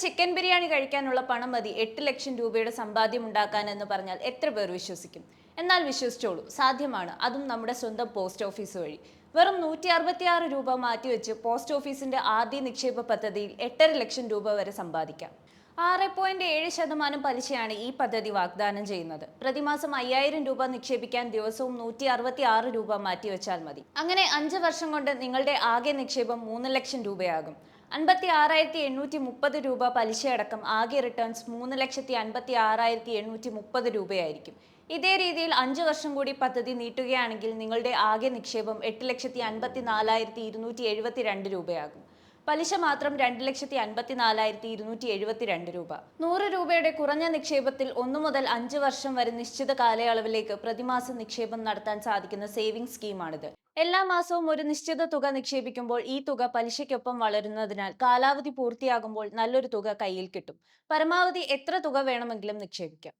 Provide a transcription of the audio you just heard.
Chicken biryani കഴിക്കാനുള്ള പണം മതി 8 ലക്ഷം രൂപയുടെ സമ്പാദ്യം ഉണ്ടാക്കാൻ എന്ന് പറഞ്ഞാൽ എത്ര പേർ വിശ്വസിക്കും? എന്നാൽ വിശ്വസിച്ചോളൂ, സാധ്യമാണ്. അതും നമ്മുടെ സ്വന്തം പോസ്റ്റ് ഓഫീസ് വഴി. വെറും 166 രൂപ മാറ്റിവെച്ച് പോസ്റ്റ് ഓഫീസിന്റെ ആദ്യ നിക്ഷേപ പദ്ധതിയിൽ 8.5 ലക്ഷം രൂപ വരെ സമ്പാദിക്കാം. 6.7% പലിശയാണ് ഈ പദ്ധതി വാഗ്ദാനം ചെയ്യുന്നത്. പ്രതിമാസം 5000 രൂപ നിക്ഷേപിക്കാൻ ദിവസവും 166 രൂപ മാറ്റിവെച്ചാൽ മതി. അങ്ങനെ 5 വർഷം കൊണ്ട് നിങ്ങളുടെ ആകെ നിക്ഷേപം 3 ലക്ഷം രൂപയാകും. 56,830 രൂപ പലിശയടക്കം ആകെ റിട്ടേൺസ് 3,56,830 രൂപയായിരിക്കും. ഇതേ രീതിയിൽ 5 വർഷം കൂടി പദ്ധതി നീട്ടുകയാണെങ്കിൽ നിങ്ങളുടെ ആകെ നിക്ഷേപം 8,54,272 രൂപയാകും. പലിശ മാത്രം 2,54,272 രൂപ. 100 രൂപയുടെ കുറഞ്ഞ നിക്ഷേപത്തിൽ 1 മുതൽ 5 വർഷം വരെ നിശ്ചിത കാലയളവിലേക്ക് പ്രതിമാസ നിക്ഷേപം നടത്താൻ സാധിക്കുന്ന സേവിംഗ് സ്കീമാണിത്. എല്ലാ മാസവും ഒരു നിശ്ചിത തുക നിക്ഷേപിക്കുമ്പോൾ ഈ തുക പലിശയ്ക്കൊപ്പം വളരുന്നതിനാൽ കാലാവധി പൂർത്തിയാകുമ്പോൾ നല്ലൊരു തുക കയ്യിൽ കിട്ടും. പരമാവധി എത്ര തുക വേണമെങ്കിലും നിക്ഷേപിക്കാം.